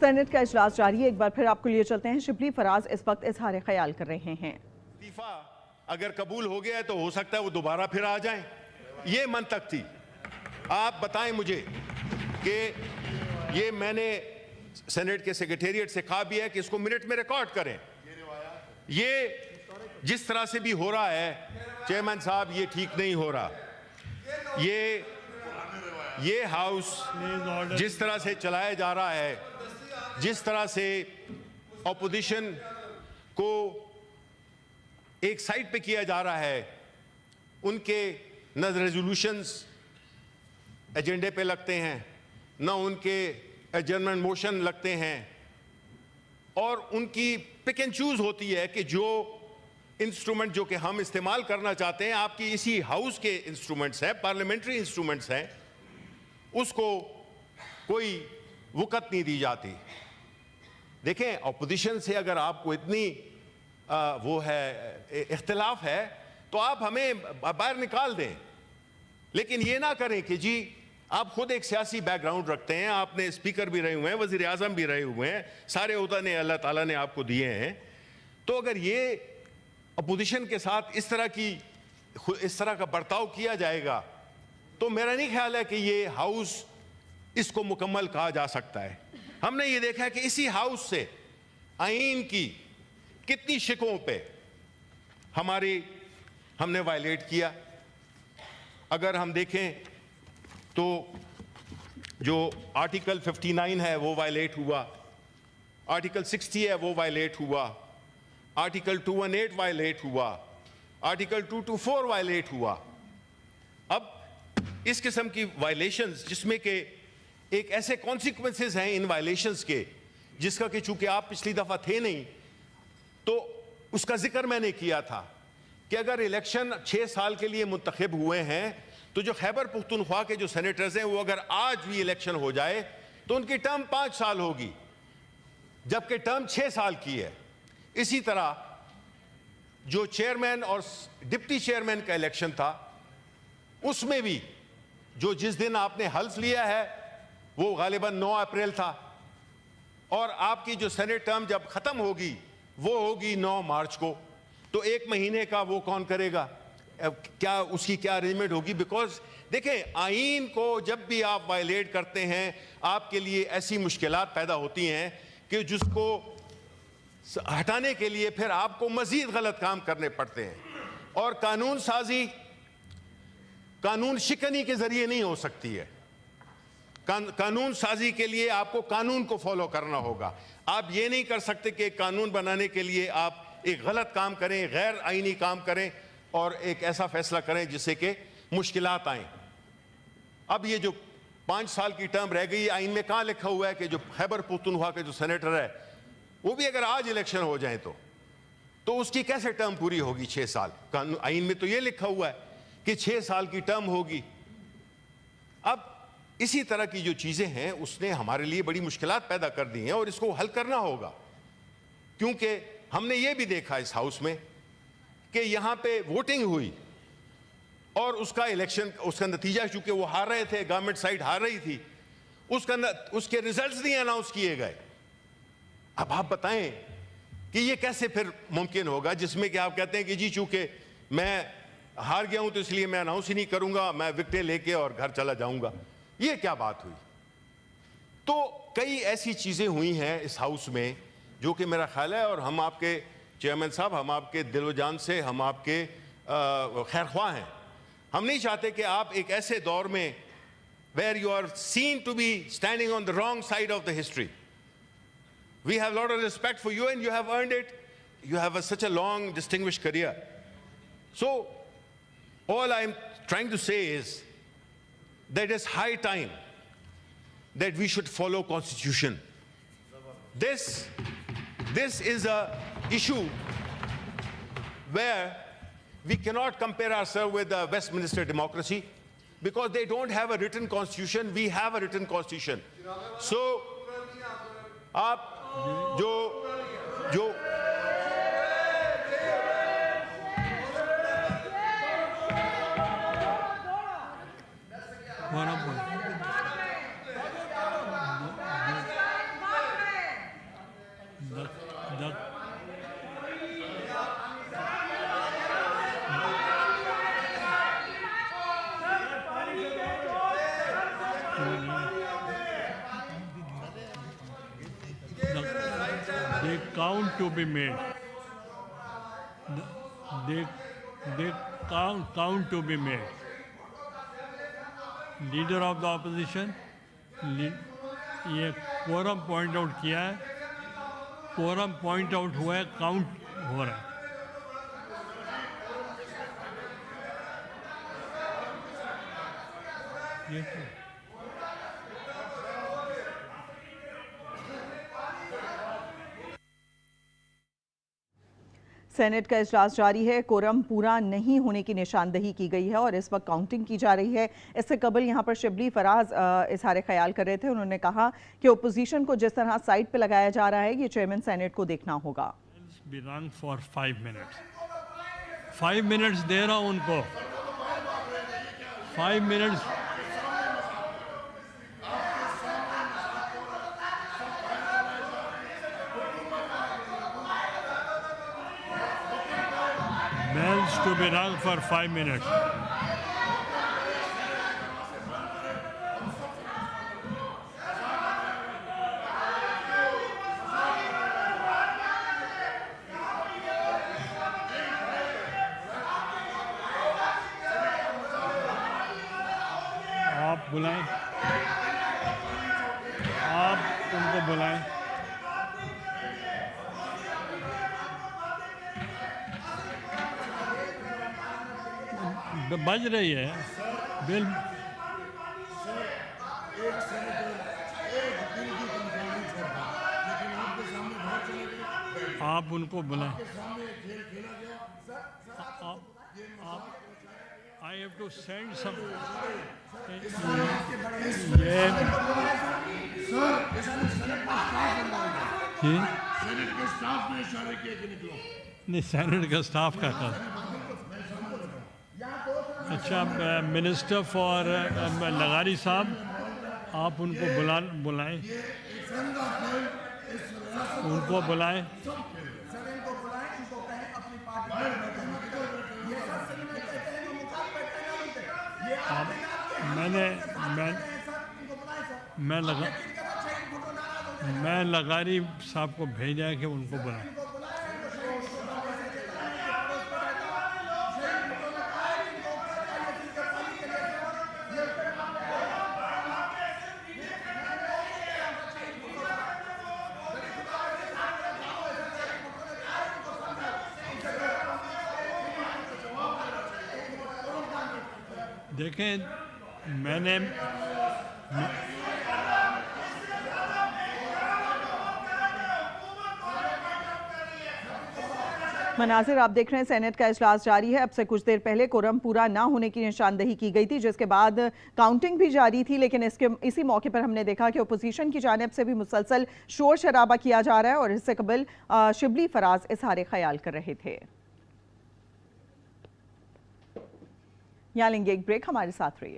Senate का इजलास जारी है। एक बार फिर आपको लिए चलते हैं। शिबली फराज इस वक्त इजहार ख्याल कर रहे हैं। इस्तीफा अगर कबूल हो गया है तो हो सकता है वो दोबारा फिर आ जाएं। ये मंतक थी। आप बताएं मुझे कि ये मैंने सेनेट के सेक्रेटेरिएट से कहा भी है कि इसको मिनट में रिकॉर्ड करें। ये जिस तरह से भी हो रहा है चेयरमैन साहब, ये ठीक नहीं हो रहा। ये हाउस जिस तरह से चलाया जा रहा है, जिस तरह से ऑपोजिशन को एक साइड पे किया जा रहा है, उनके न रेजोल्यूशंस एजेंडे पे लगते हैं, न उनके एडजर्नमेंट मोशन लगते हैं, और उनकी पिक एंड चूज होती है कि जो इंस्ट्रूमेंट जो कि हम इस्तेमाल करना चाहते हैं, आपकी इसी हाउस के इंस्ट्रूमेंट्स हैं, पार्लियामेंट्री इंस्ट्रूमेंट्स हैं, उसको कोई वक़्त नहीं दी जाती। देखें, अपोजिशन से अगर आपको इतनी वो है इख्तिलाफ है तो आप हमें बाहर निकाल दें, लेकिन ये ना करें कि जी आप खुद एक सियासी बैकग्राउंड रखते हैं, आपने स्पीकर भी रहे हुए हैं, वज़ीर आज़म भी रहे हुए हैं, सारे ओहदे अल्लाह ताला ने आपको दिए हैं। तो अगर ये अपोजिशन के साथ इस तरह का बर्ताव किया जाएगा तो मेरा नहीं ख्याल है कि ये हाउस इसको मुकम्मल कहा जा सकता है। हमने ये देखा है कि इसी हाउस से आईन की कितनी शिकों पे हमने वायलेट किया। अगर हम देखें तो जो आर्टिकल 59 है वो वायलेट हुआ, आर्टिकल 60 है वो वायलेट हुआ, आर्टिकल 218 वायलेट हुआ, आर्टिकल 224 वायलेट हुआ। अब इस किस्म की वायलेशंस जिसमें कि एक ऐसे कॉन्सिक्वेंसेस हैं इन वायलेशंस के, जिसका कि चूंकि आप पिछली दफा थे नहीं तो उसका जिक्र मैंने किया था कि अगर इलेक्शन 6 साल के लिए मुंतखब हुए हैं तो जो खैबर पुख्तनख्वा के जो सेनेटर्स हैं वो अगर आज भी इलेक्शन हो जाए तो उनकी टर्म 5 साल होगी, जबकि टर्म 6 साल की है। इसी तरह जो चेयरमैन और डिप्टी चेयरमैन का इलेक्शन था, उसमें भी जो जिस दिन आपने हल्फ लिया है वो गालिबन 9 अप्रैल था, और आपकी जो सेनेट टर्म जब खत्म होगी वो होगी 9 मार्च को। तो 1 महीने का वो कौन करेगा? क्या उसकी क्या अरेंजमेंट होगी? बिकॉज देखें, आईन को जब भी आप वायलेट करते हैं आपके लिए ऐसी मुश्किलात पैदा होती हैं कि जिसको हटाने के लिए फिर आपको मजीद गलत काम करने पड़ते हैं, और कानून साजी कानून शिकनी के जरिए नहीं हो सकती है। कानून साजी के लिए आपको कानून को फॉलो करना होगा। आप ये नहीं कर सकते कि कानून बनाने के लिए आप एक गलत काम करें, गैर आईनी काम करें और एक ऐसा फैसला करें जिससे कि मुश्किलात आए। अब ये जो 5 साल की टर्म रह गई, आईन में कहाँ लिखा हुआ है कि जो खैबर पुख्तनख्वा के जो सेनेटर है वो भी अगर आज इलेक्शन हो जाए तो उसकी कैसे टर्म पूरी होगी? 6 साल। आईन में तो ये लिखा हुआ है कि 6 साल की टर्म होगी। अब इसी तरह की जो चीजें हैं उसने हमारे लिए बड़ी मुश्किलात पैदा कर दी हैं और इसको हल करना होगा, क्योंकि हमने ये भी देखा इस हाउस में कि यहां पे वोटिंग हुई और उसका नतीजा, चूंकि वो हार रहे थे, गवर्नमेंट साइड हार रही थी, उसके रिजल्ट्स नहीं अनाउंस किए गए। अब आप बताएं कि ये कैसे फिर मुमकिन होगा जिसमें कि आप कहते हैं कि जी चूंकि मैं हार गया हूं तो इसलिए मैं अनाउंस ही नहीं करूंगा, मैं विकेटें लेके और घर चला जाऊंगा। ये क्या बात हुई? तो कई ऐसी चीजें हुई हैं इस हाउस में जो कि मेरा ख्याल है, और हम आपके चेयरमैन साहब, हम आपके दिलो जान से हम आपके खैरख्वाह हैं। हम नहीं चाहते कि आप एक ऐसे दौर में where you are seen to be standing on the wrong side of the history. We have a lot of respect for you and you have earned it. You have such a long distinguished career. So all I am trying to say is that it is high time that we should follow Constitution. This is a issue where we cannot compare ourselves with the Westminster democracy because they don't have a written constitution. We have a written constitution. So आप जो count to be made. They count to be made. Leader of the opposition ये quorum point out किया है, quorum point out हुआ है, count हो रहा है. ये सेनेट का इजलास जारी है। कोरम पूरा नहीं होने की निशानदही की गई है और इस वक्त काउंटिंग की जा रही है। इससे कबल यहां पर शिबली फराज इजहार ख्याल कर रहे थे। उन्होंने कहा कि ओपोजिशन को जिस तरह साइड पे लगाया जा रहा है, ये चेयरमैन सेनेट को देखना होगा। 5 मिनट्स दे रहा हूं उनको, 5 minutes. Bells to be rung for 5 minutes. आप बुलाएं, आप उनको बुलाएं। बज रही है बिल। आप उनको बुलाएं। I have to send some. ये नहीं, सेनेट का स्टाफ का था। अच्छा, मिनिस्टर फॉर लगारी साहब, आप उनको बुलाएं, उनको बुलाएं। मैं लगारी साहब को भेजा है कि उनको बुलाएं। देखें, मैंने मनाजिर आप देख रहे हैं, सेनेट का इजलास जारी है। अब से कुछ देर पहले कोरम पूरा ना होने की निशानदही की गई थी, जिसके बाद काउंटिंग भी जारी थी। लेकिन इसी मौके पर हमने देखा कि ओपोजिशन की जानिब से भी मुसलसल शोर शराबा किया जा रहा है और इससे कबल शिबली फराज इजहार ख्याल कर रहे थे। यहाँ लेंगे एक ब्रेक, हमारे साथ रहिए।